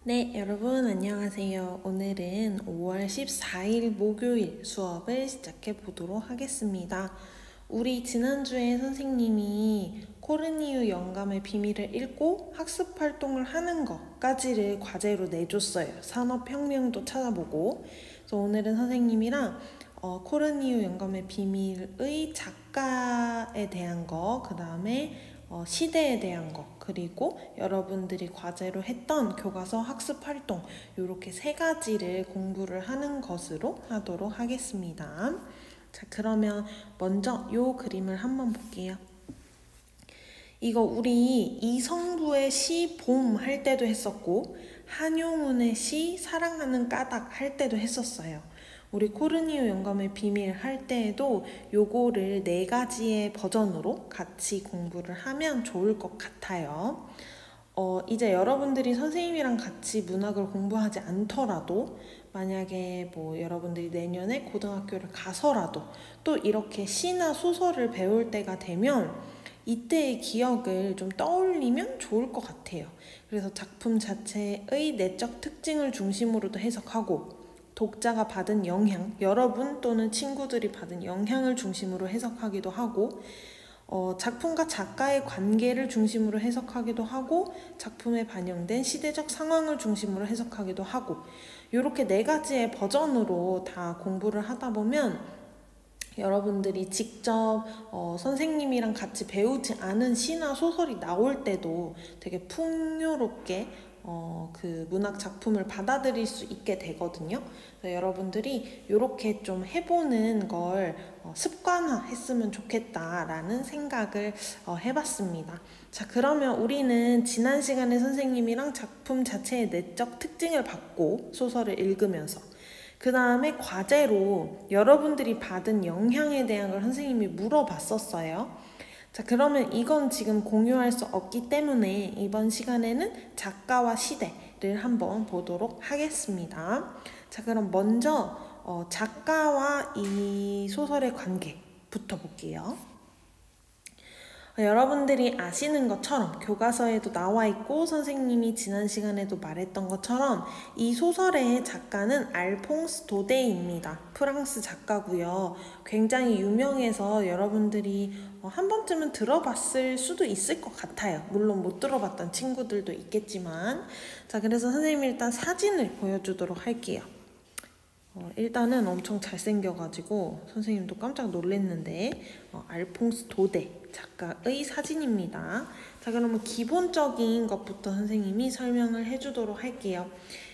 네, 여러분 안녕하세요. 오늘은 5월 14일 목요일 수업을 시작해 보도록 하겠습니다. 우리 지난주에 선생님이 코르니우 영감의 비밀을 읽고 학습 활동을 하는 것까지를 과제로 내줬어요. 산업혁명도 찾아보고. 그래서 오늘은 선생님이랑 코르니우 영감의 비밀의 작가에 대한 거, 그 다음에 시대에 대한 거, 그리고 여러분들이 과제로 했던 교과서 학습 활동, 이렇게 세 가지를 공부를 하는 것으로 하도록 하겠습니다. 자, 그러면 먼저 이 그림을 한번 볼게요. 이거 우리 이성부의 시 봄 할 때도 했었고 한용운의 시 사랑하는 까닭 할 때도 했었어요. 우리 코르니우 영감의 비밀 할 때에도 요거를 4가지의 버전으로 같이 공부를 하면 좋을 것 같아요. 이제 여러분들이 선생님이랑 같이 문학을 공부하지 않더라도 만약에 뭐 여러분들이 내년에 고등학교를 가서라도 또 이렇게 시나 소설을 배울 때가 되면 이때의 기억을 좀 떠올리면 좋을 것 같아요. 그래서 작품 자체의 내적 특징을 중심으로도 해석하고 독자가 받은 영향, 여러분 또는 친구들이 받은 영향을 중심으로 해석하기도 하고 작품과 작가의 관계를 중심으로 해석하기도 하고 작품에 반영된 시대적 상황을 중심으로 해석하기도 하고 이렇게 4가지의 버전으로 다 공부를 하다 보면 여러분들이 직접 선생님이랑 같이 배우지 않은 시나 소설이 나올 때도 되게 풍요롭게 그 문학 작품을 받아들일 수 있게 되거든요. 그래서 여러분들이 이렇게 좀 해보는 걸 습관화했으면 좋겠다라는 생각을 해봤습니다. 자, 그러면 우리는 지난 시간에 선생님이랑 작품 자체의 내적 특징을 받고 소설을 읽으면서 그 다음에 과제로 여러분들이 받은 영향에 대한 걸 선생님이 물어봤었어요. 자, 그러면 이건 지금 공유할 수 없기 때문에 이번 시간에는 작가와 시대를 한번 보도록 하겠습니다. 자, 그럼 먼저 작가와 이 소설의 관계부터 볼게요. 여러분들이 아시는 것처럼 교과서에도 나와 있고 선생님이 지난 시간에도 말했던 것처럼 이 소설의 작가는 알퐁스 도데입니다. 프랑스 작가고요. 굉장히 유명해서 여러분들이 한 번쯤은 들어봤을 수도 있을 것 같아요. 물론 못 들어봤던 친구들도 있겠지만 자, 그래서 선생님이 일단 사진을 보여주도록 할게요. 일단은 엄청 잘생겨가지고 선생님도 깜짝 놀랐는데 알퐁스 도데 작가의 사진입니다. 자, 그러면 기본적인 것부터 선생님이 설명을 해주도록 할게요.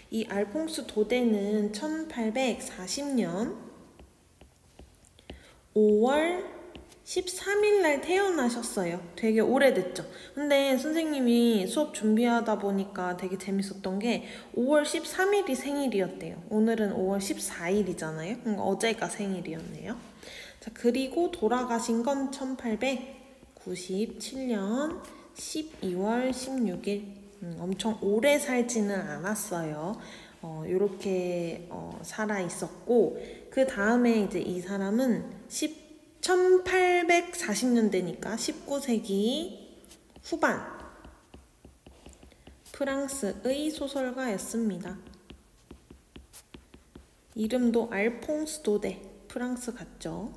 이 알퐁스 도데는 1840년 5월 13일 날 태어나셨어요. 되게 오래됐죠. 근데 선생님이 수업 준비하다 보니까 되게 재밌었던 게 5월 13일이 생일이었대요. 오늘은 5월 14일이잖아요. 어제가 생일이었네요. 자, 그리고 돌아가신 건 1897년 12월 16일. 엄청 오래 살지는 않았어요. 요렇게 살아 있었고 그 다음에 이제 이 사람은 1840년대니까 19세기 후반 프랑스의 소설가였습니다. 이름도 알퐁스 도데, 프랑스 같죠?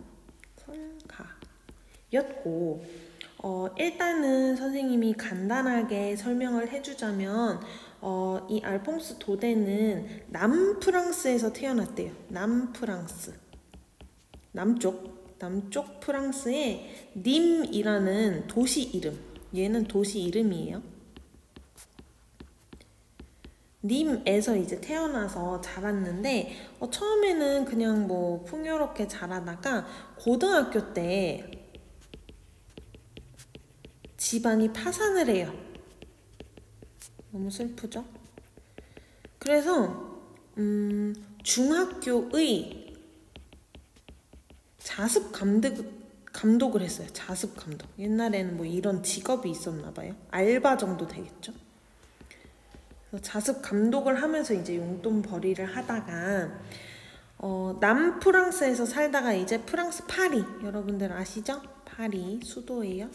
설가였고 일단은 선생님이 간단하게 설명을 해주자면 이 알퐁스 도데는 남프랑스에서 태어났대요. 남프랑스, 남쪽 프랑스의 님이라는 도시 이름, 얘는 도시 이름이에요. 님에서 이제 태어나서 자랐는데 처음에는 그냥 뭐 풍요롭게 자라다가 고등학교 때 집안이 파산을 해요. 너무 슬프죠? 그래서 중학교의 자습 감독을 했어요. 자습 감독. 옛날에는 뭐 이런 직업이 있었나 봐요. 알바 정도 되겠죠. 그래서 자습 감독을 하면서 이제 용돈벌이를 하다가 남프랑스에서 살다가 이제 프랑스 파리, 여러분들 아시죠? 파리 수도예요.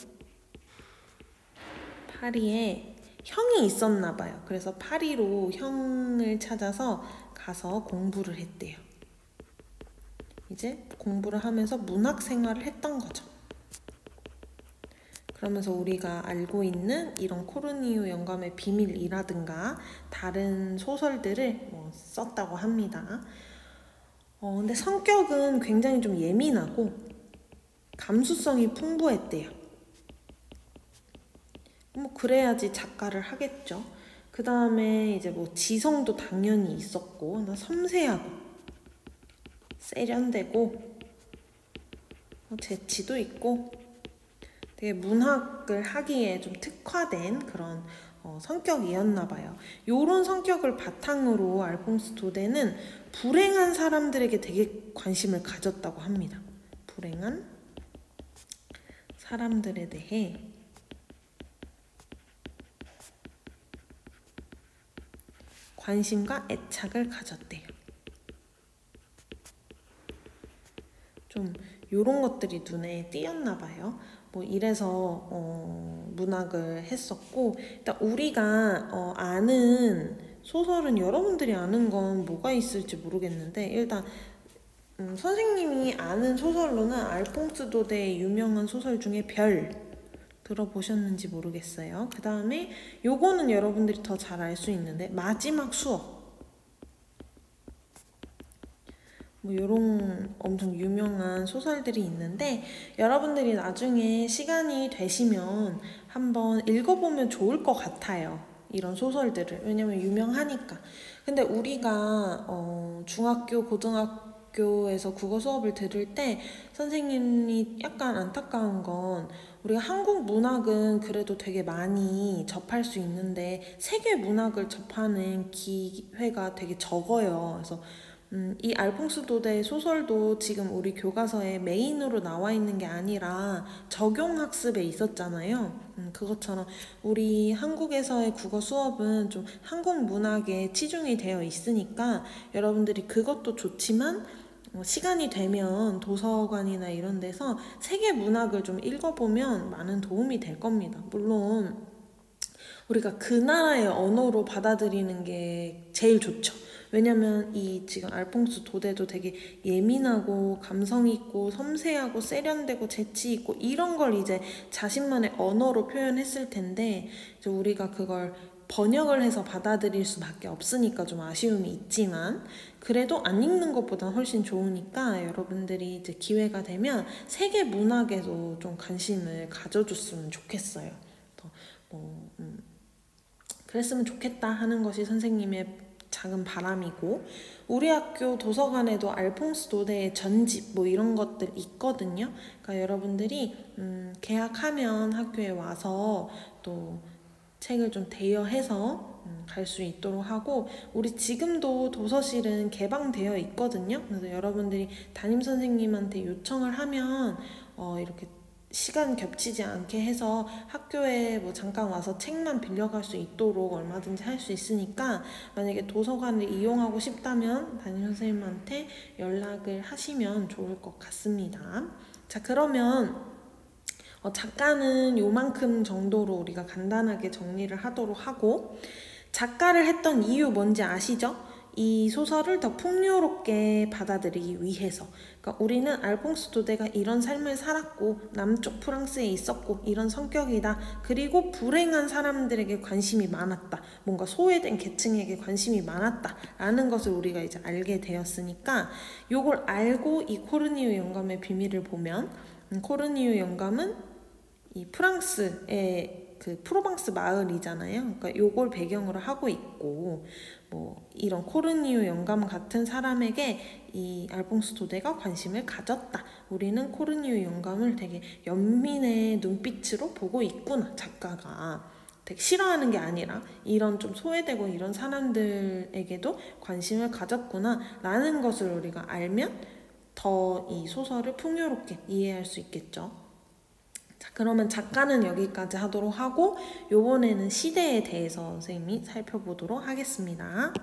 파리에 형이 있었나 봐요. 그래서 파리로 형을 찾아서 가서 공부를 했대요. 이제 공부를 하면서 문학 생활을 했던 거죠. 그러면서 우리가 알고 있는 이런 코르니유 영감의 비밀이라든가 다른 소설들을 썼다고 합니다. 근데 성격은 굉장히 좀 예민하고 감수성이 풍부했대요. 그래야지 작가를 하겠죠. 그 다음에 이제 지성도 당연히 있었고, 섬세하고, 세련되고, 재치도 있고, 되게 문학을 하기에 좀 특화된 그런 성격이었나 봐요. 요런 성격을 바탕으로 알퐁스 도데는 불행한 사람들에게 되게 관심을 가졌다고 합니다. 불행한 사람들에 대해 관심과 애착을 가졌대요. 좀 요런 것들이 눈에 띄었나 봐요. 이래서 문학을 했었고, 일단 우리가 아는 소설은 여러분들이 아는 건 뭐가 있을지 모르겠는데, 일단 선생님이 아는 소설로는 알퐁스 도데의 유명한 소설 중에 별 들어보셨는지 모르겠어요. 그 다음에 요거는 여러분들이 더 잘 알 수 있는데 마지막 수업, 요런 엄청 유명한 소설들이 있는데 여러분들이 나중에 시간이 되시면 한번 읽어보면 좋을 것 같아요. 이런 소설들을. 왜냐면 유명하니까. 근데 우리가 중학교, 고등학교에서 국어 수업을 들을 때 선생님이 약간 안타까운 건 우리가 한국 문학은 그래도 되게 많이 접할 수 있는데 세계 문학을 접하는 기회가 되게 적어요. 그래서 이 알퐁스 도데의 소설도 지금 우리 교과서에 메인으로 나와 있는 게 아니라 적용학습에 있었잖아요. 그것처럼 우리 한국에서의 국어 수업은 좀 한국 문학에 치중이 되어 있으니까 여러분들이 그것도 좋지만 시간이 되면 도서관이나 이런 데서 세계 문학을 좀 읽어보면 많은 도움이 될 겁니다. 물론 우리가 그 나라의 언어로 받아들이는 게 제일 좋죠. 왜냐면 이 지금 알퐁스 도데도 되게 예민하고 감성 있고 섬세하고 세련되고 재치 있고 이런 걸 이제 자신만의 언어로 표현했을 텐데 이제 우리가 그걸 번역을 해서 받아들일 수밖에 없으니까 좀 아쉬움이 있지만 그래도 안 읽는 것보다 훨씬 좋으니까 여러분들이 이제 기회가 되면 세계 문학에도 좀 관심을 가져줬으면 좋겠어요. 그랬으면 좋겠다 하는 것이 선생님의 작은 바람이고, 우리 학교 도서관에도 알퐁스 도데의 전집 이런 것들 있거든요. 그러니까 여러분들이 개학하면 학교에 와서 또 책을 좀 대여해서 갈 수 있도록 하고, 우리 지금도 도서실은 개방되어 있거든요. 그래서 여러분들이 담임선생님한테 요청을 하면 이렇게 시간 겹치지 않게 해서 학교에 잠깐 와서 책만 빌려갈 수 있도록 얼마든지 할 수 있으니까 만약에 도서관을 이용하고 싶다면 담임선생님한테 연락을 하시면 좋을 것 같습니다. 자, 그러면 작가는 요만큼 정도로 우리가 간단하게 정리를 하도록 하고, 작가를 했던 이유 뭔지 아시죠? 이 소설을 더 풍요롭게 받아들이기 위해서. 그러니까 우리는 알퐁스 도데가 이런 삶을 살았고 남쪽 프랑스에 있었고 이런 성격이다. 그리고 불행한 사람들에게 관심이 많았다. 뭔가 소외된 계층에게 관심이 많았다. 라는 것을 우리가 이제 알게 되었으니까 요걸 알고 이 코르니유 영감의 비밀을 보면 코르니유 영감은 이 프랑스의 그 프로방스 마을이잖아요. 그러니까 요걸 배경으로 하고 있고 이런 코르니유 영감 같은 사람에게 이 알퐁스 도데가 관심을 가졌다. 우리는 코르니유 영감을 되게 연민의 눈빛으로 보고 있구나. 작가가 되게 싫어하는 게 아니라 이런 좀 소외되고 이런 사람들에게도 관심을 가졌구나 라는 것을 우리가 알면 더 이 소설을 풍요롭게 이해할 수 있겠죠. 자, 그러면 작가는 여기까지 하도록 하고 요번에는 시대에 대해서 선생님이 살펴보도록 하겠습니다.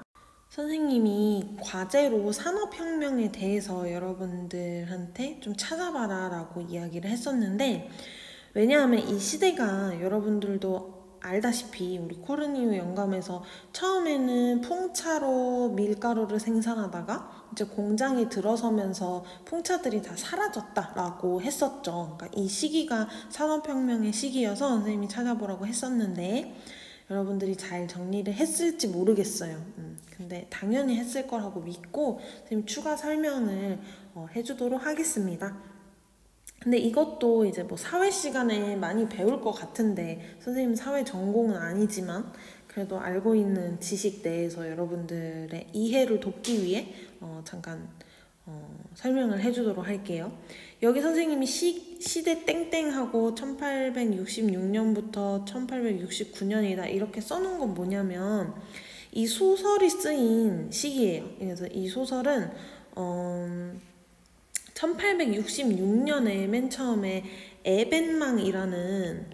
선생님이 과제로 산업혁명에 대해서 여러분들한테 좀 찾아봐라 라고 이야기를 했었는데, 왜냐하면 이 시대가 여러분들도 알다시피 우리 코르니우 영감에서 처음에는 풍차로 밀가루를 생산하다가 이제 공장이 들어서면서 풍차들이 다 사라졌다라고 했었죠. 그러니까 이 시기가 산업혁명의 시기여서 선생님이 찾아보라고 했었는데 여러분들이 잘 정리를 했을지 모르겠어요. 근데 당연히 했을 거라고 믿고 선생님 추가 설명을 해주도록 하겠습니다. 근데 이것도 이제 뭐 사회 시간에 많이 배울 것 같은데 선생님 사회 전공은 아니지만 그래도 알고 있는 지식 내에서 여러분들의 이해를 돕기 위해 잠깐 설명을 해주도록 할게요. 여기 선생님이 시대 땡땡하고 1866년부터 1869년이다 이렇게 써놓은 건 뭐냐면 이 소설이 쓰인 시기예요. 그래서 이 소설은 1866년에 맨 처음에 에벤망이라는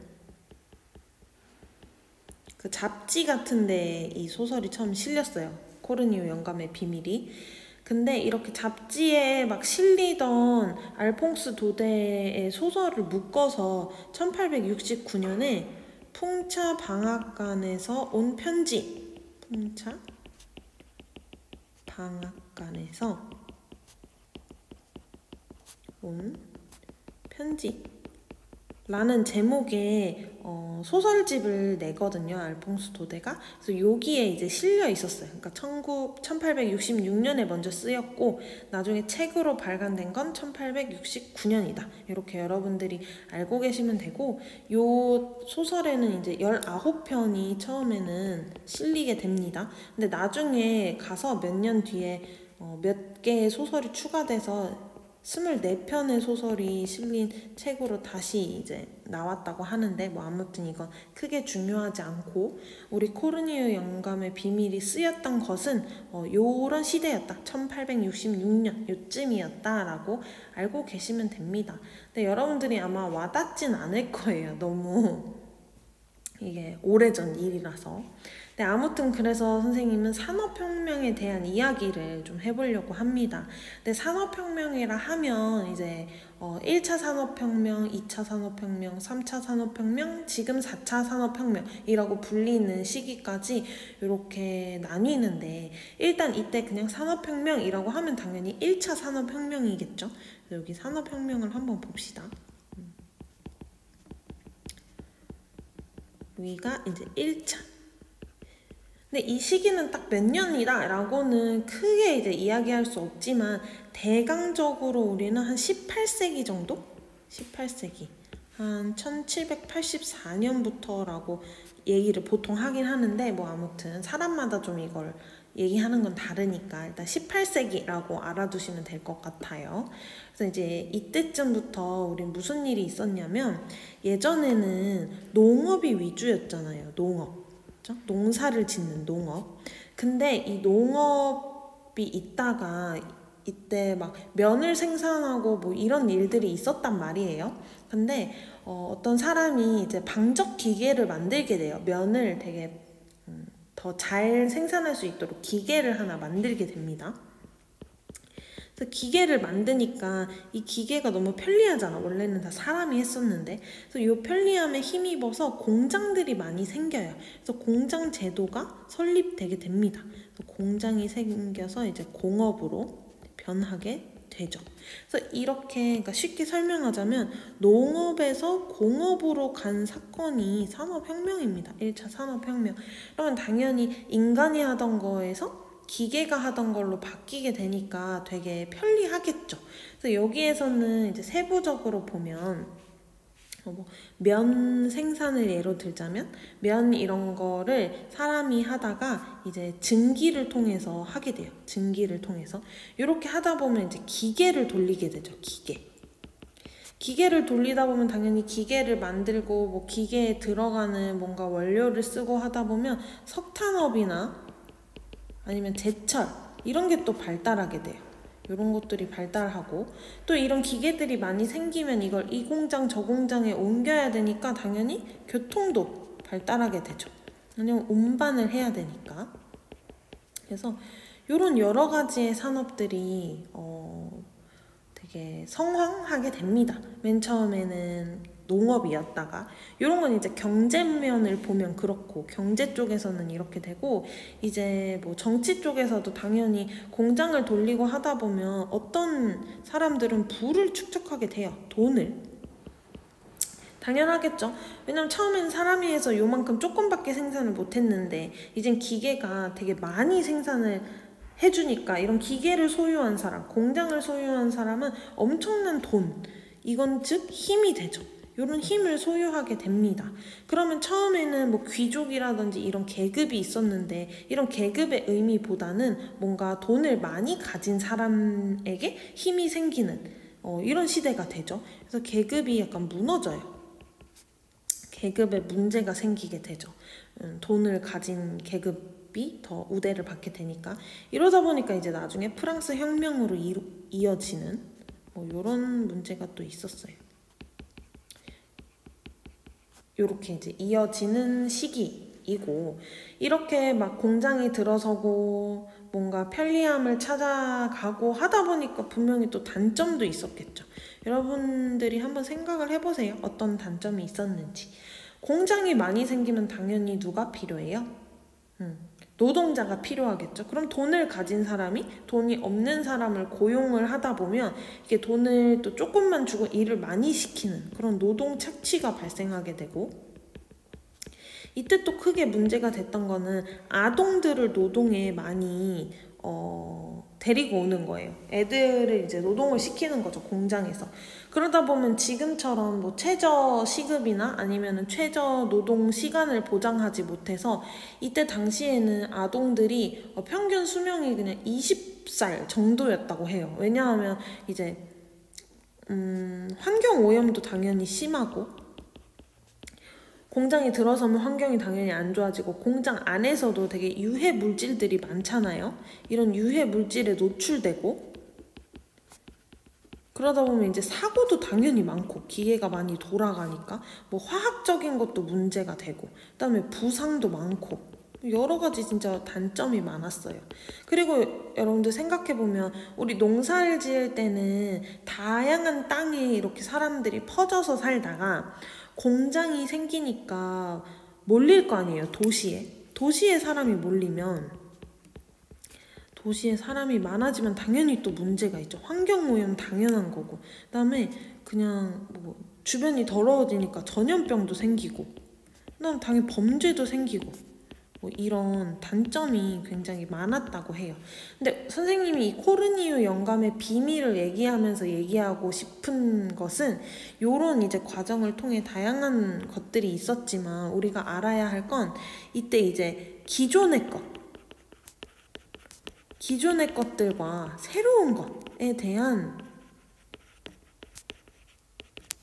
그 잡지 같은데 이 소설이 처음 실렸어요. 코르니우 영감의 비밀이. 근데 이렇게 잡지에 막 실리던 알퐁스 도데의 소설을 묶어서 1869년에 풍차 방앗간에서 온 편지, 풍차 방앗간에서 온 편지 라는 제목의 소설집을 내거든요. 알퐁스 도데가. 그래서 여기에 이제 실려 있었어요. 그러니까 1866년에 먼저 쓰였고 나중에 책으로 발간된 건 1869년이다. 이렇게 여러분들이 알고 계시면 되고 요 소설에는 이제 19편이 처음에는 실리게 됩니다. 근데 나중에 가서 몇 년 뒤에 몇 개의 소설이 추가돼서 24편의 소설이 실린 책으로 다시 이제 나왔다고 하는데 뭐 아무튼 이건 크게 중요하지 않고 우리 코르니우 영감의 비밀이 쓰였던 것은 요런 시대였다. 1866년 요쯤이었다 라고 알고 계시면 됩니다. 근데 여러분들이 아마 와닿진 않을 거예요. 너무 이게 오래전 일이라서. 네, 아무튼 그래서 선생님은 산업혁명에 대한 이야기를 좀 해보려고 합니다. 근데 산업혁명이라 하면 이제 1차 산업혁명, 2차 산업혁명, 3차 산업혁명, 지금 4차 산업혁명이라고 불리는 시기까지 이렇게 나뉘는데 일단 이때 그냥 산업혁명이라고 하면 당연히 1차 산업혁명이겠죠. 여기 산업혁명을 한번 봅시다. 여기가 이제 1차. 근데 이 시기는 딱 몇 년이다 라고는 크게 이제 이야기할 수 없지만 대강적으로 우리는 한 18세기 정도? 18세기 한 1784년부터라고 얘기를 보통 하긴 하는데 뭐 아무튼 사람마다 좀 이걸 얘기하는 건 다르니까 일단 18세기라고 알아두시면 될 것 같아요. 그래서 이제 이때쯤부터 우리 무슨 일이 있었냐면 예전에는 농업이 위주였잖아요. 농업. 그렇죠? 농사를 짓는 농업. 근데 이 농업이 있다가 이때 막 면을 생산하고 뭐 이런 일들이 있었단 말이에요. 근데 어떤 사람이 이제 방적 기계를 만들게 돼요. 면을 되게 더 잘 생산할 수 있도록 기계를 하나 만들게 됩니다. 그래서 기계를 만드니까 이 기계가 너무 편리하잖아. 원래는 다 사람이 했었는데. 그래서 이 편리함에 힘입어서 공장들이 많이 생겨요. 그래서 공장 제도가 설립되게 됩니다. 그래서 공장이 생겨서 이제 공업으로 변하게 되죠. 그래서 이렇게 그러니까 쉽게 설명하자면 농업에서 공업으로 간 사건이 산업혁명입니다. 1차 산업혁명. 그러면 당연히 인간이 하던 거에서 기계가 하던 걸로 바뀌게 되니까 되게 편리하겠죠. 그래서 여기에서는 이제 세부적으로 보면 면 생산을 예로 들자면 면 이런 거를 사람이 하다가 이제 증기를 통해서 하게 돼요. 증기를 통해서 이렇게 하다 보면 이제 기계를 돌리게 되죠. 기계를 돌리다 보면 당연히 기계를 만들고 뭐 기계에 들어가는 뭔가 원료를 쓰고 하다 보면 석탄업이나 아니면 제철 이런 게 또 발달하게 돼요. 이런 것들이 발달하고 또 이런 기계들이 많이 생기면 이걸 이 공장 저 공장에 옮겨야 되니까 당연히 교통도 발달하게 되죠. 왜냐면 운반을 해야 되니까. 그래서 이런 여러 가지의 산업들이 되게 성황하게 됩니다. 맨 처음에는 농업이었다가 이런 건 이제 경제면을 보면 그렇고 경제 쪽에서는 이렇게 되고 이제 뭐 정치 쪽에서도 당연히 공장을 돌리고 하다 보면 어떤 사람들은 부를 축적하게 돼요. 돈을. 당연하겠죠. 왜냐면 처음엔 사람이 해서 요만큼 조금밖에 생산을 못했는데 이젠 기계가 되게 많이 생산을 해주니까 이런 기계를 소유한 사람, 공장을 소유한 사람은 엄청난 돈, 이건 즉 힘이 되죠. 이런 힘을 소유하게 됩니다. 그러면 처음에는 뭐 귀족이라든지 이런 계급이 있었는데 이런 계급의 의미보다는 뭔가 돈을 많이 가진 사람에게 힘이 생기는 이런 시대가 되죠. 그래서 계급이 약간 무너져요. 계급에 문제가 생기게 되죠. 돈을 가진 계급이 더 우대를 받게 되니까 이러다 보니까 이제 나중에 프랑스 혁명으로 이어지는 뭐 이런 문제가 또 있었어요. 이렇게 이제 이어지는 시기이고 이렇게 막 공장이 들어서고 뭔가 편리함을 찾아가고 하다 보니까 분명히 또 단점도 있었겠죠. 여러분들이 한번 생각을 해보세요. 어떤 단점이 있었는지. 공장이 많이 생기면 당연히 누가 필요해요? 노동자가 필요하겠죠. 그럼 돈을 가진 사람이 돈이 없는 사람을 고용을 하다 보면 이게 돈을 또 조금만 주고 일을 많이 시키는 그런 노동 착취가 발생하게 되고 이때 또 크게 문제가 됐던 거는 아동들을 노동에 많이 데리고 오는 거예요. 애들을 이제 노동을 시키는 거죠, 공장에서. 그러다 보면 지금처럼 뭐 최저 시급이나 아니면은 최저 노동 시간을 보장하지 못해서 이때 당시에는 아동들이 평균 수명이 그냥 20살 정도였다고 해요. 왜냐하면 이제 환경 오염도 당연히 심하고 공장이 들어서면 환경이 당연히 안 좋아지고 공장 안에서도 되게 유해 물질들이 많잖아요. 이런 유해 물질에 노출되고 그러다 보면 이제 사고도 당연히 많고 기계가 많이 돌아가니까 뭐 화학적인 것도 문제가 되고 그다음에 부상도 많고 여러 가지 진짜 단점이 많았어요. 그리고 여러분들 생각해보면 우리 농사를 지을 때는 다양한 땅에 이렇게 사람들이 퍼져서 살다가 공장이 생기니까 몰릴 거 아니에요, 도시에. 도시에 사람이 몰리면 도시에 사람이 많아지면 당연히 또 문제가 있죠. 환경오염 당연한 거고 그다음에 그냥 뭐 주변이 더러워지니까 전염병도 생기고 그다음 당연히 범죄도 생기고 뭐 이런 단점이 굉장히 많았다고 해요. 근데 선생님이 이 코르니유 영감의 비밀을 얘기하면서 얘기하고 싶은 것은 요런 이제 과정을 통해 다양한 것들이 있었지만 우리가 알아야 할 건 이때 이제 기존의 것들과 새로운 것에 대한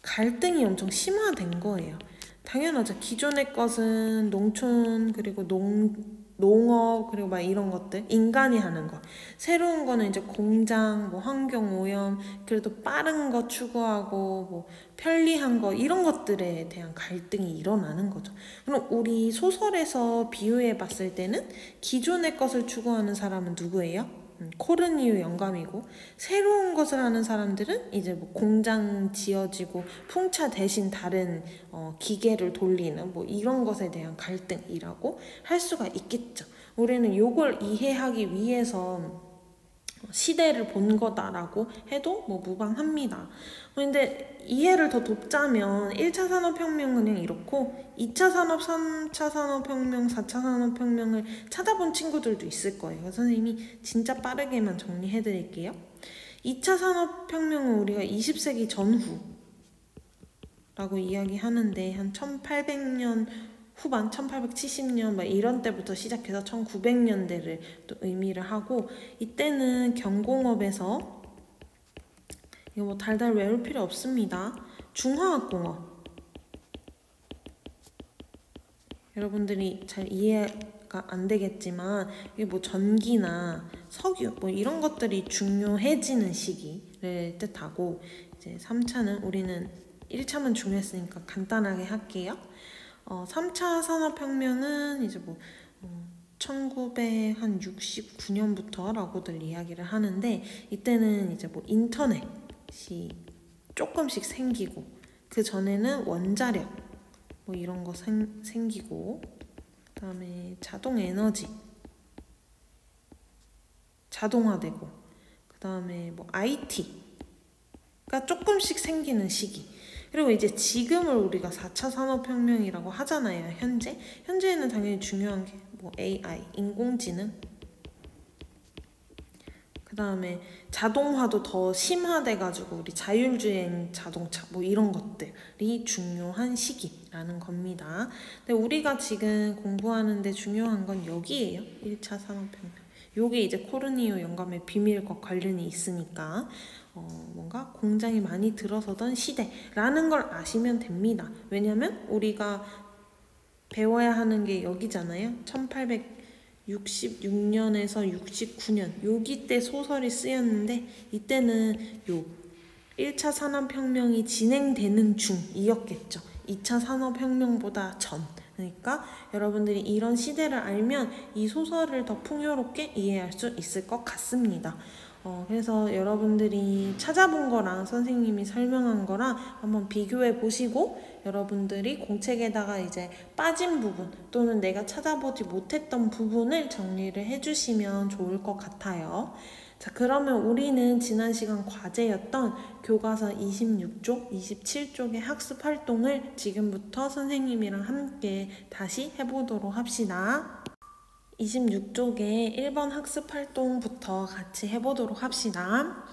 갈등이 엄청 심화된 거예요. 당연하죠. 기존의 것은 농촌 그리고 농업 그리고 막 이런 것들 인간이 하는 거. 새로운 거는 이제 공장 뭐 환경 오염 그래도 빠른 거 추구하고 뭐 편리한 거 이런 것들에 대한 갈등이 일어나는 거죠. 그럼 우리 소설에서 비유해 봤을 때는 기존의 것을 추구하는 사람은 누구예요? 코르니유 영감이고 새로운 것을 하는 사람들은 이제 뭐 공장 지어지고 풍차 대신 다른 기계를 돌리는 뭐 이런 것에 대한 갈등이라고 할 수가 있겠죠. 우리는 이걸 이해하기 위해서 시대를 본 거다라고 해도 뭐 무방합니다. 근데 이해를 더 돕자면 1차 산업혁명은 그냥 이렇고 2차 산업, 3차 산업혁명, 4차 산업혁명을 찾아본 친구들도 있을 거예요. 선생님이 진짜 빠르게만 정리해드릴게요. 2차 산업혁명은 우리가 20세기 전후라고 이야기하는데 한 1800년 후반 1870년 막 이런 때부터 시작해서 1900년대를 또 의미를 하고 이때는 경공업에서 이거 뭐 달달 외울 필요 없습니다. 중화학공업 여러분들이 잘 이해가 안 되겠지만 이게 뭐 전기나 석유 뭐 이런 것들이 중요해지는 시기를 뜻하고 이제 3차는 우리는 1차만 중요했으니까 간단하게 할게요. 3차 산업혁명은 이제 뭐 1969년부터라고들 이야기를 하는데 이때는 이제 뭐 인터넷이 조금씩 생기고 그 전에는 원자력 뭐 이런 거 생기고, 그 다음에 자동 에너지 자동화되고, 그 다음에 뭐 IT가 조금씩 생기는 시기. 그리고 이제 지금을 우리가 4차 산업혁명이라고 하잖아요. 현재에는 당연히 중요한 게 뭐 AI, 인공지능, 그 다음에 자동화도 더 심화돼가지고 우리 자율주행 자동차 뭐 이런 것들이 중요한 시기라는 겁니다. 근데 우리가 지금 공부하는데 중요한 건 여기에요. 1차 산업혁명. 요게 이제 코르니우 영감의 비밀과 관련이 있으니까 뭔가 공장이 많이 들어서던 시대라는 걸 아시면 됩니다. 왜냐면 우리가 배워야 하는 게 여기잖아요. 1866년에서 69년 여기 때 소설이 쓰였는데, 이때는 요 1차 산업혁명이 진행되는 중이었겠죠. 2차 산업혁명보다 전. 그러니까 여러분들이 이런 시대를 알면 이 소설을 더 풍요롭게 이해할 수 있을 것 같습니다. 그래서 여러분들이 찾아본 거랑 선생님이 설명한 거랑 한번 비교해 보시고, 여러분들이 공책에다가 이제 빠진 부분 또는 내가 찾아보지 못했던 부분을 정리를 해주시면 좋을 것 같아요. 자, 그러면 우리는 지난 시간 과제였던 교과서 26쪽, 27쪽의 학습 활동을 지금부터 선생님이랑 함께 다시 해보도록 합시다. 26쪽의 1번 학습 활동부터 같이 해보도록 합시다.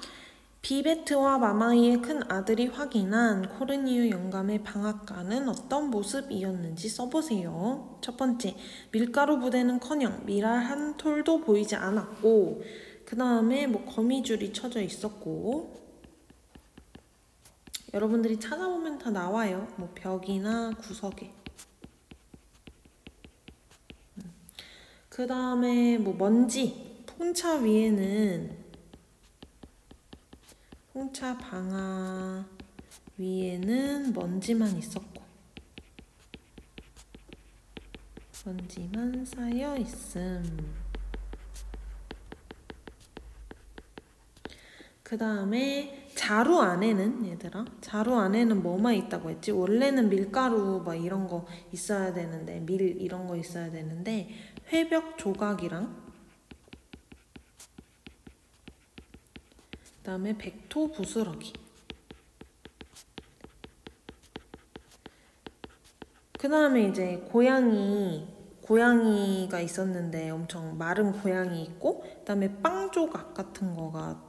비베트와 마마이의 큰 아들이 확인한 코르니유 영감의 방앗간은 어떤 모습이었는지 써보세요. 첫 번째, 밀가루 부대는커녕 밀알 한 톨도 보이지 않았고, 그 다음에 뭐 거미줄이 쳐져 있었고, 여러분들이 찾아보면 다 나와요. 뭐 벽이나 구석에. 그 다음에 뭐 먼지, 풍차 위에는, 풍차 방아 위에는 먼지만 있었고, 먼지만 쌓여 있음. 그 다음에 자루 안에는, 얘들아, 자루 안에는 뭐만 있다고 했지? 원래는 밀가루 막 이런 거 있어야 되는데, 밀 이런 거 있어야 되는데, 회벽 조각이랑 그 다음에 백토 부스러기, 그 다음에 이제 고양이가 있었는데 엄청 마른 고양이 있고, 그 다음에 빵 조각 같은 거가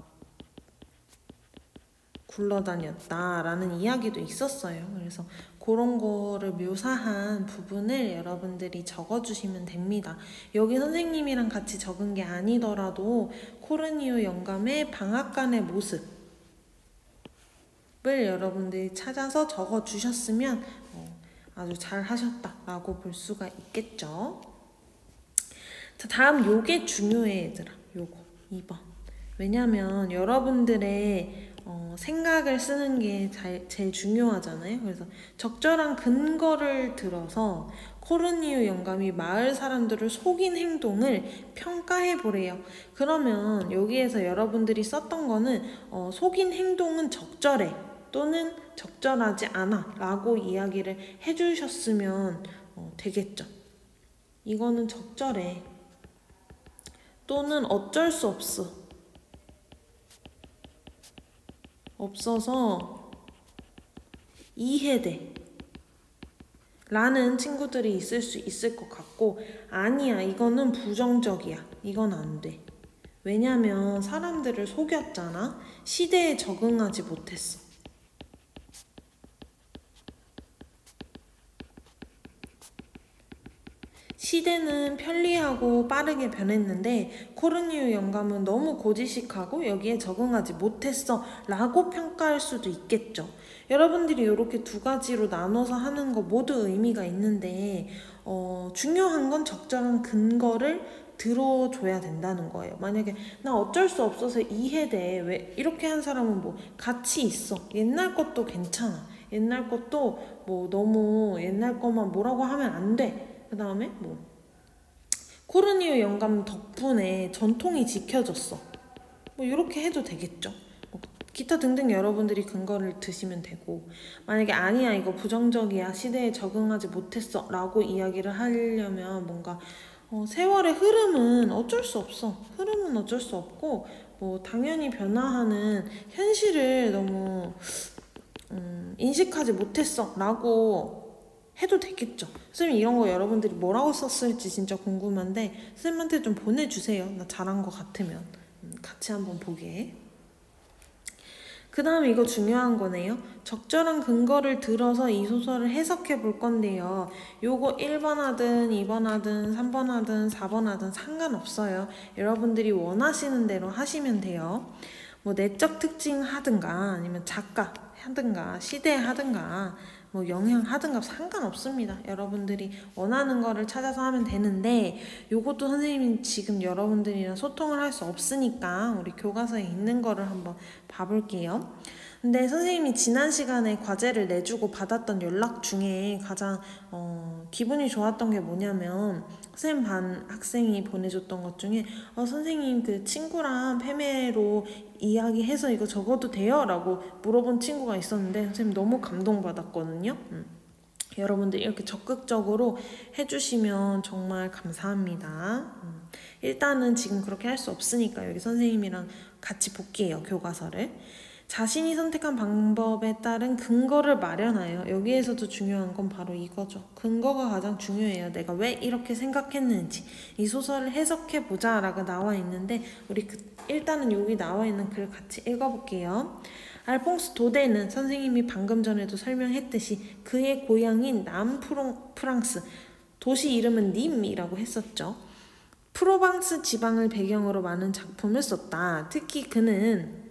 굴러다녔다라는 이야기도 있었어요. 그래서 그런 거를 묘사한 부분을 여러분들이 적어주시면 됩니다. 여기 선생님이랑 같이 적은 게 아니더라도 코르니유 영감의 방앗간의 모습을 여러분들이 찾아서 적어주셨으면 아주 잘 하셨다라고 볼 수가 있겠죠. 자, 다음 요게 중요해, 얘들아. 요거 2번. 왜냐면 여러분들의 생각을 쓰는 게 제일 중요하잖아요. 그래서 적절한 근거를 들어서 코르니유 영감이 마을 사람들을 속인 행동을 평가해 보래요. 그러면 여기에서 여러분들이 썼던 거는 속인 행동은 적절해 또는 적절하지 않아 라고 이야기를 해주셨으면 되겠죠. 이거는 적절해 또는 어쩔 수 없어서 이해돼 라는 친구들이 있을 수 있을 것 같고, 아니야, 이거는 부정적이야, 이건 안 돼. 왜냐면 사람들을 속였잖아. 시대에 적응하지 못했어. 시대는 편리하고 빠르게 변했는데 코르니유 영감은 너무 고지식하고 여기에 적응하지 못했어 라고 평가할 수도 있겠죠. 여러분들이 이렇게 두 가지로 나눠서 하는 거 모두 의미가 있는데 중요한 건 적절한 근거를 들어줘야 된다는 거예요. 만약에 나 어쩔 수 없어서 이해돼, 왜 이렇게 한 사람은 뭐 같이 있어, 옛날 것도 괜찮아, 옛날 것도 뭐 너무 옛날 것만 뭐라고 하면 안 돼, 그 다음에 뭐 코르니유 영감 덕분에 전통이 지켜졌어, 뭐 이렇게 해도 되겠죠. 뭐 기타 등등 여러분들이 근거를 드시면 되고, 만약에 아니야 이거 부정적이야 시대에 적응하지 못했어 라고 이야기를 하려면 뭔가 세월의 흐름은 어쩔 수 없어. 흐름은 어쩔 수 없고 뭐 당연히 변화하는 현실을 너무 인식하지 못했어 라고 해도 되겠죠. 선생님 이런 거 여러분들이 뭐라고 썼을지 진짜 궁금한데 선생님한테 좀 보내주세요. 나 잘한 거 같으면 같이 한번 보게. 그 다음에 이거 중요한 거네요. 적절한 근거를 들어서 이 소설을 해석해 볼 건데요. 요거 1번 하든 2번 하든 3번 하든 4번 하든 상관없어요. 여러분들이 원하시는 대로 하시면 돼요. 뭐 내적 특징 하든가 아니면 작가 하든가 시대 하든가 뭐 영향 하든가 상관없습니다. 여러분들이 원하는 거를 찾아서 하면 되는데 요것도 선생님이 지금 여러분들이랑 소통을 할 수 없으니까 우리 교과서에 있는 거를 한번 봐볼게요. 근데 선생님이 지난 시간에 과제를 내주고 받았던 연락 중에 가장 기분이 좋았던 게 뭐냐면 선생님 반 학생이 보내줬던 것 중에 선생님 그 친구랑 패매로 이야기해서 이거 적어도 돼요? 라고 물어본 친구가 있었는데 선생님 너무 감동받았거든요. 여러분들 이렇게 적극적으로 해주시면 정말 감사합니다. 일단은 지금 그렇게 할 수 없으니까 여기 선생님이랑 같이 볼게요. 교과서를. 자신이 선택한 방법에 따른 근거를 마련하여. 여기에서도 중요한 건 바로 이거죠. 근거가 가장 중요해요. 내가 왜 이렇게 생각했는지 이 소설을 해석해보자 라고 나와 있는데 우리 일단은 여기 나와 있는 글 같이 읽어볼게요. 알퐁스 도데는 선생님이 방금 전에도 설명했듯이 그의 고향인 남프랑스, 도시 이름은 님이라고 했었죠. 프로방스 지방을 배경으로 많은 작품을 썼다. 특히 그는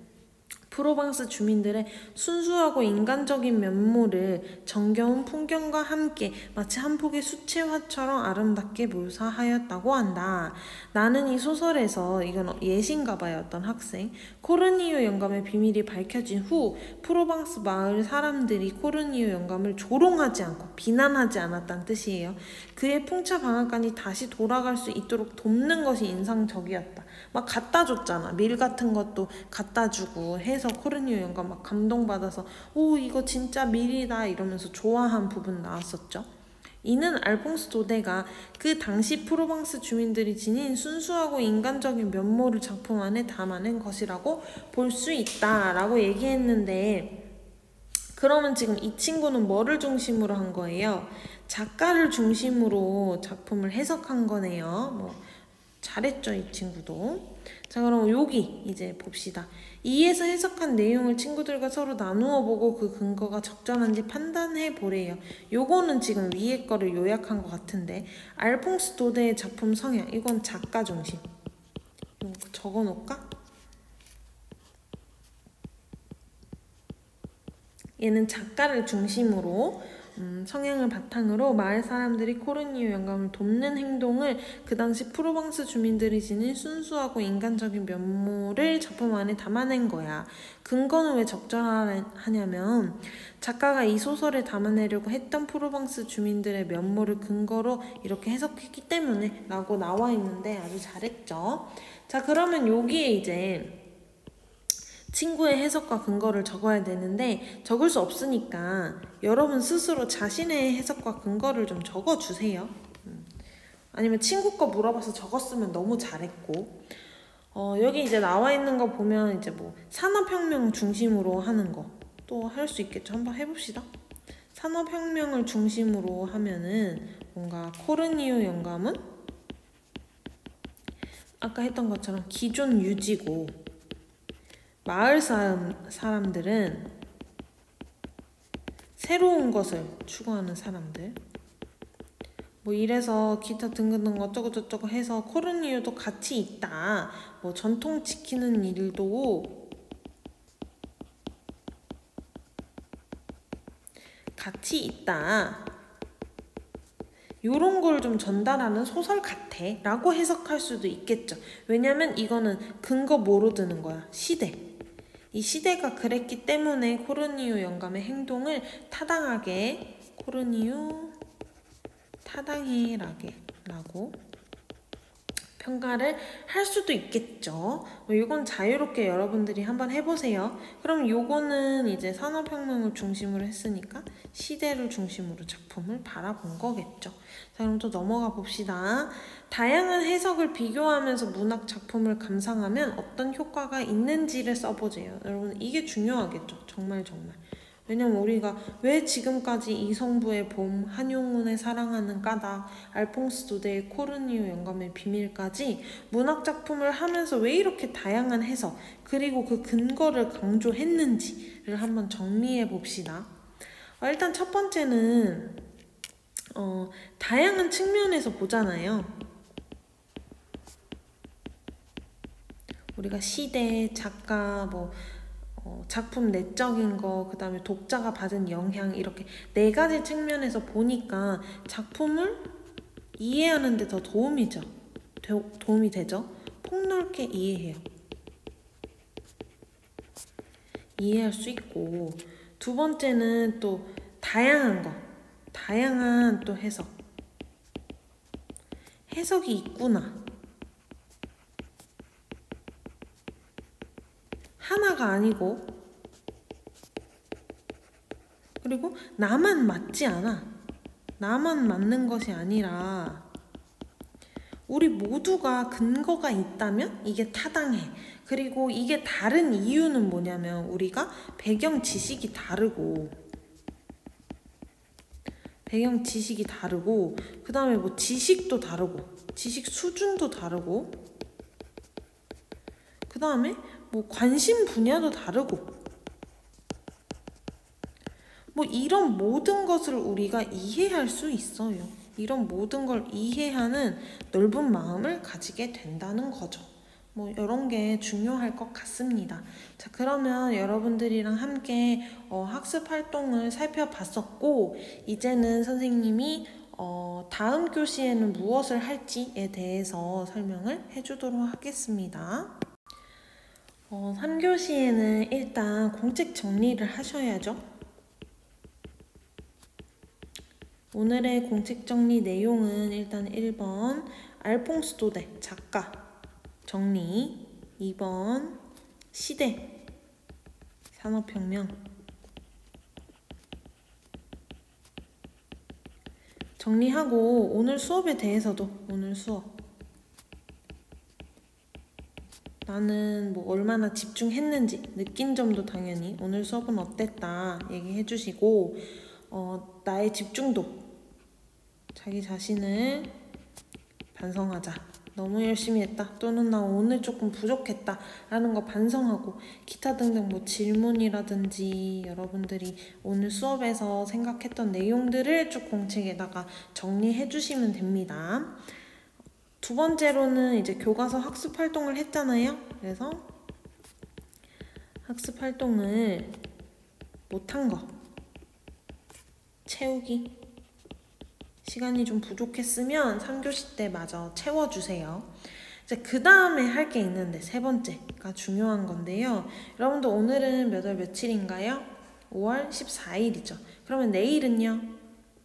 프로방스 주민들의 순수하고 인간적인 면모를 정겨운 풍경과 함께 마치 한 폭의 수채화처럼 아름답게 묘사하였다고 한다. 나는 이 소설에서, 이건 예신가 봐요. 어떤 학생. 코르니유 영감의 비밀이 밝혀진 후 프로방스 마을 사람들이 코르니유 영감을 조롱하지 않고 비난하지 않았다는 뜻이에요. 그의 풍차 방앗간이 다시 돌아갈 수 있도록 돕는 것이 인상적이었다. 막 갖다 줬잖아. 밀 같은 것도 갖다 주고 해서 코르니유 영감 막 감동받아서 오 이거 진짜 밀이다 이러면서 좋아한 부분 나왔었죠. 이는 알퐁스 도데가 그 당시 프로방스 주민들이 지닌 순수하고 인간적인 면모를 작품 안에 담아낸 것이라고 볼 수 있다라고 얘기했는데, 그러면 지금 이 친구는 뭐를 중심으로 한 거예요? 작가를 중심으로 작품을 해석한 거네요. 뭐 잘했죠, 이 친구도. 자, 그럼 여기 이제 봅시다. 이에서 해석한 내용을 친구들과 서로 나누어 보고 그 근거가 적절한지 판단해 보래요. 요거는 지금 위에 거를 요약한 것 같은데, 알퐁스 도데의 작품 성향, 이건 작가 중심. 적어 놓을까? 얘는 작가를 중심으로 성향을 바탕으로 마을 사람들이 코르니유 영감을 돕는 행동을 그 당시 프로방스 주민들이 지닌 순수하고 인간적인 면모를 작품 안에 담아낸 거야. 근거는 왜 적절하냐면 작가가 이 소설에 담아내려고 했던 프로방스 주민들의 면모를 근거로 이렇게 해석했기 때문에 라고 나와 있는데 아주 잘했죠. 자, 그러면 여기에 이제 친구의 해석과 근거를 적어야 되는데 적을 수 없으니까 여러분 스스로 자신의 해석과 근거를 좀 적어주세요. 아니면 친구 거 물어봐서 적었으면 너무 잘했고, 여기 이제 나와 있는 거 보면 이제 뭐 산업혁명 중심으로 하는 거 또 할 수 있겠죠. 한번 해봅시다. 산업혁명을 중심으로 하면은 뭔가 코르니유 영감은 아까 했던 것처럼 기존 유지고, 마을 사람들은 새로운 것을 추구하는 사람들. 뭐 이래서 기타 등등 어쩌고저쩌고 해서 코르니유도 같이 있다. 뭐 전통 지키는 일도 같이 있다. 요런 걸 좀 전달하는 소설 같아 라고 해석할 수도 있겠죠. 왜냐면 이거는 근거 뭐로 드는 거야? 시대. 이 시대가 그랬기 때문에 코르니유 영감의 행동을 타당하게, 코르니유 타당해라고 평가를 할 수도 있겠죠. 이건 자유롭게 여러분들이 한번 해보세요. 그럼 요거는 이제 산업혁명을 중심으로 했으니까 시대를 중심으로 작품을 바라본 거겠죠. 자, 그럼 또 넘어가 봅시다. 다양한 해석을 비교하면서 문학 작품을 감상하면 어떤 효과가 있는지를 써보세요. 여러분 이게 중요하겠죠. 정말. 왜냐면 우리가 왜 지금까지 이성부의 봄, 한용운의 사랑하는 까닭, 알퐁스 도데의 코르니유 영감의 비밀까지 문학작품을 하면서 왜 이렇게 다양한 해석, 그리고 그 근거를 강조했는지를 한번 정리해 봅시다. 일단 첫 번째는 다양한 측면에서 보잖아요. 우리가 시대, 작가, 작품 내적인 거, 그 다음에 독자가 받은 영향, 이렇게 4가지 측면에서 보니까 작품을 이해하는 데 더 도움이 되죠. 폭넓게 이해해요. 이해할 수 있고, 두 번째는 또 다양한 또 해석이 있구나. 하나가 아니고, 그리고 나만 맞지 않아. 나만 맞는 것이 아니라 우리 모두가 근거가 있다면 이게 타당해. 그리고 이게 다른 이유는 뭐냐면 우리가 배경 지식이 다르고 그 다음에 지식도 다르고 지식 수준도 다르고 그 다음에 관심 분야도 다르고 이런 모든 것을 우리가 이해할 수 있어요. 이런 모든 걸 이해하는 넓은 마음을 가지게 된다는 거죠. 이런 게 중요할 것 같습니다. 자, 그러면 여러분들이랑 함께 학습 활동을 살펴봤었고, 이제는 선생님이 다음 교시에는 무엇을 할지에 대해서 설명을 해주도록 하겠습니다. 3교시에는 일단 공책 정리를 하셔야죠. 오늘의 공책 정리 내용은 일단 1번 알퐁스 도데 작가 정리, 2번 시대 산업혁명 정리하고 오늘 수업에 대해서도 오늘 수업 나는 얼마나 집중했는지 느낀 점도 당연히 오늘 수업은 어땠다 얘기해 주시고 나의 집중도 자기 자신을 반성하자. 너무 열심히 했다. 또는 나 오늘 조금 부족했다. 라는 거 반성하고 기타 등등 질문이라든지 여러분들이 오늘 수업에서 생각했던 내용들을 쭉 공책에다가 정리해 주시면 됩니다. 두 번째로는 이제 교과서 학습 활동을 했잖아요. 그래서 학습 활동을 못한 거 채우기. 시간이 좀 부족했으면 3교시 때 마저 채워주세요. 이제 그 다음에 할 게 있는데 세 번째가 중요한 건데요. 여러분들 오늘은 몇 월 며칠인가요? 5월 14일이죠. 그러면 내일은요?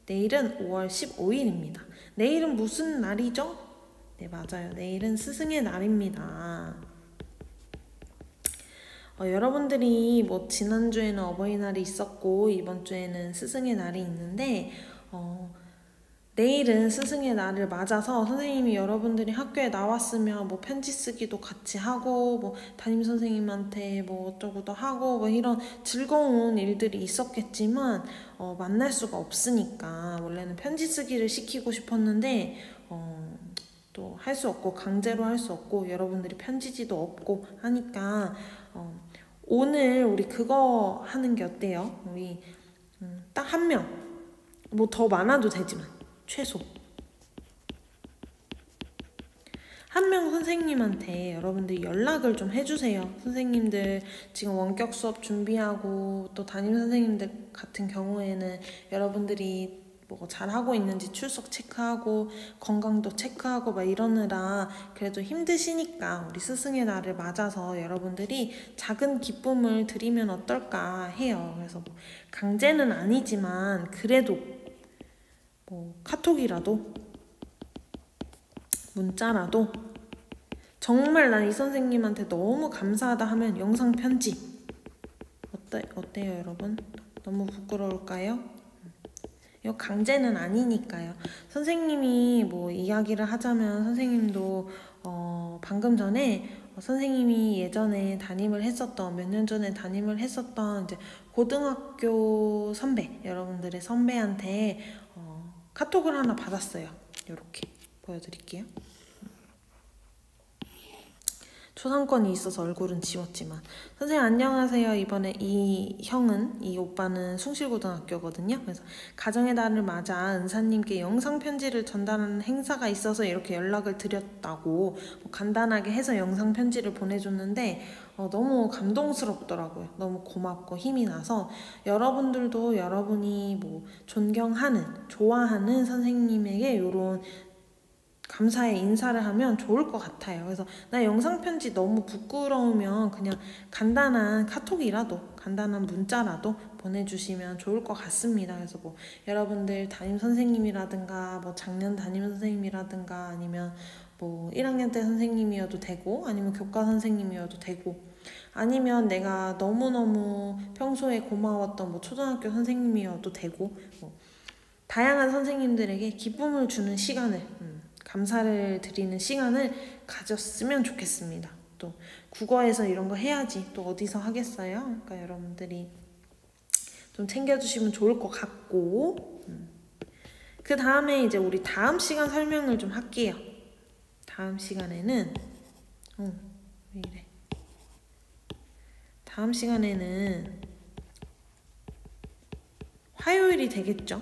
내일은 5월 15일입니다. 내일은 무슨 날이죠? 네, 맞아요. 내일은 스승의 날입니다. 여러분들이 지난주에는 어버이날이 있었고 이번 주에는 스승의 날이 있는데 내일은 스승의 날을 맞아서 선생님이 여러분들이 학교에 나왔으면 편지 쓰기도 같이 하고 담임 선생님한테 어쩌고도 하고 이런 즐거운 일들이 있었겠지만 만날 수가 없으니까 원래는 편지 쓰기를 시키고 싶었는데 또 할 수 없고 강제로 할 수 없고 여러분들이 편지지도 없고 하니까 오늘 우리 그거 하는 게 어때요? 우리 딱 한 명 더 많아도 되지만 최소 한 명 선생님한테 여러분들이 연락을 좀 해주세요. 선생님들 지금 원격 수업 준비하고 또 담임 선생님들 같은 경우에는 여러분들이 잘하고 있는지 출석 체크하고 건강도 체크하고 이러느라 그래도 힘드시니까 우리 스승의 날을 맞아서 여러분들이 작은 기쁨을 드리면 어떨까 해요. 그래서 강제는 아니지만 그래도 카톡이라도 문자라도 정말 난 이 선생님한테 너무 감사하다 하면 영상 편지. 어때요 여러분? 너무 부끄러울까요? 이거 강제는 아니니까요. 선생님이 뭐 이야기를 하자면 선생님도 방금 전에 선생님이 예전에 담임을 했었던 몇 년 전에 담임을 했었던 이제 고등학교 선배 여러분들의 선배한테 카톡을 하나 받았어요. 이렇게 보여드릴게요. 초상권이 있어서 얼굴은 지웠지만 선생님 안녕하세요. 이번에 이 오빠는 숭실고등학교거든요. 그래서 가정의 달을 맞아 은사님께 영상 편지를 전달하는 행사가 있어서 이렇게 연락을 드렸다고 간단하게 해서 영상 편지를 보내줬는데 너무 감동스럽더라고요. 너무 고맙고 힘이 나서 여러분들도 여러분이 뭐 존경하는 좋아하는 선생님에게 이런 감사의 인사를 하면 좋을 것 같아요. 그래서 나 영상편지 너무 부끄러우면 그냥 간단한 카톡이라도 간단한 문자라도 보내주시면 좋을 것 같습니다. 그래서 뭐 여러분들 담임 선생님이라든가 뭐 작년 담임 선생님이라든가 아니면 뭐 1학년 때 선생님이어도 되고 아니면 교과 선생님이어도 되고 아니면 내가 너무너무 평소에 고마웠던 뭐 초등학교 선생님이어도 되고 뭐 다양한 선생님들에게 기쁨을 주는 시간을 감사를 드리는 시간을 가졌으면 좋겠습니다. 또 국어에서 이런 거 해야지 또 어디서 하겠어요? 그러니까 여러분들이 좀 챙겨주시면 좋을 것 같고 그 다음에 이제 우리 다음 시간 설명을 좀 할게요. 다음 시간에는 왜 이래? 다음 시간에는 화요일이 되겠죠?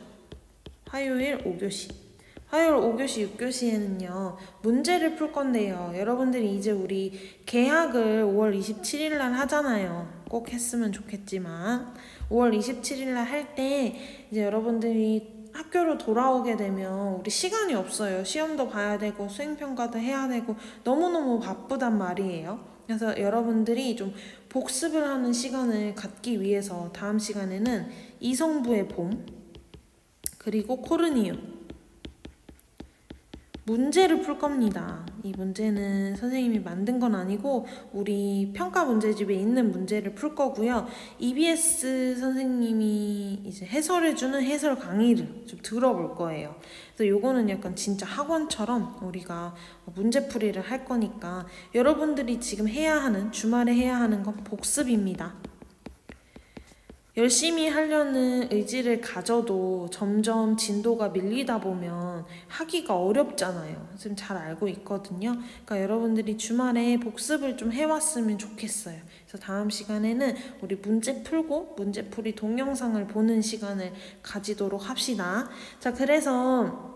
화요일 5교시 화요일 5교시, 6교시에는요 문제를 풀 건데요. 여러분들이 이제 우리 개학을 5월 27일 날 하잖아요. 꼭 했으면 좋겠지만 5월 27일 날 할 때 이제 여러분들이 학교로 돌아오게 되면 우리 시간이 없어요. 시험도 봐야 되고 수행평가도 해야 되고 너무너무 바쁘단 말이에요. 그래서 여러분들이 좀 복습을 하는 시간을 갖기 위해서 다음 시간에는 이성부의 봄 그리고 코르니우 문제를 풀 겁니다. 이 문제는 선생님이 만든 건 아니고 우리 평가 문제집에 있는 문제를 풀 거고요. EBS 선생님이 이제 해설해주는 해설 강의를 좀 들어볼 거예요. 그래서 요거는 약간 진짜 학원처럼 우리가 문제풀이를 할 거니까 여러분들이 지금 해야 하는 주말에 해야 하는 건 복습입니다. 열심히 하려는 의지를 가져도 점점 진도가 밀리다 보면 하기가 어렵잖아요. 지금 잘 알고 있거든요. 그러니까 여러분들이 주말에 복습을 좀 해왔으면 좋겠어요. 그래서 다음 시간에는 우리 문제 풀고 문제풀이 동영상을 보는 시간을 가지도록 합시다. 자, 그래서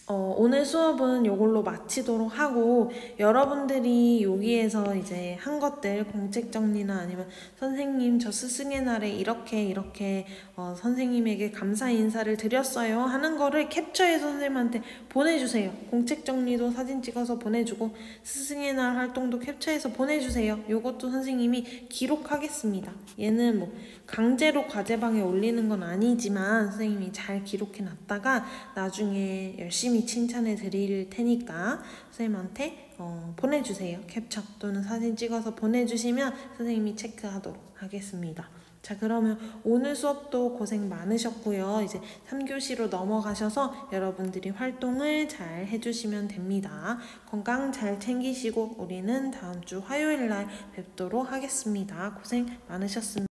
오늘 수업은 이걸로 마치도록 하고 여러분들이 여기에서 이제 한 것들 공책 정리나 아니면 선생님 저 스승의 날에 이렇게 선생님에게 감사 인사를 드렸어요 하는 거를 캡처해서 선생님한테 보내주세요. 공책 정리도 사진 찍어서 보내주고 스승의 날 활동도 캡처해서 보내주세요. 요것도 선생님이 기록하겠습니다. 얘는 뭐 강제로 과제방에 올리는 건 아니지만 선생님이 잘 기록해 놨다가 나중에 열심히 칭찬해 드릴 테니까 선생님한테 보내주세요. 캡처 또는 사진 찍어서 보내주시면 선생님이 체크하도록 하겠습니다. 자, 그러면 오늘 수업도 고생 많으셨고요. 이제 3교시로 넘어가셔서 여러분들이 활동을 잘 해주시면 됩니다. 건강 잘 챙기시고 우리는 다음 주 화요일 날 뵙도록 하겠습니다. 고생 많으셨습니다.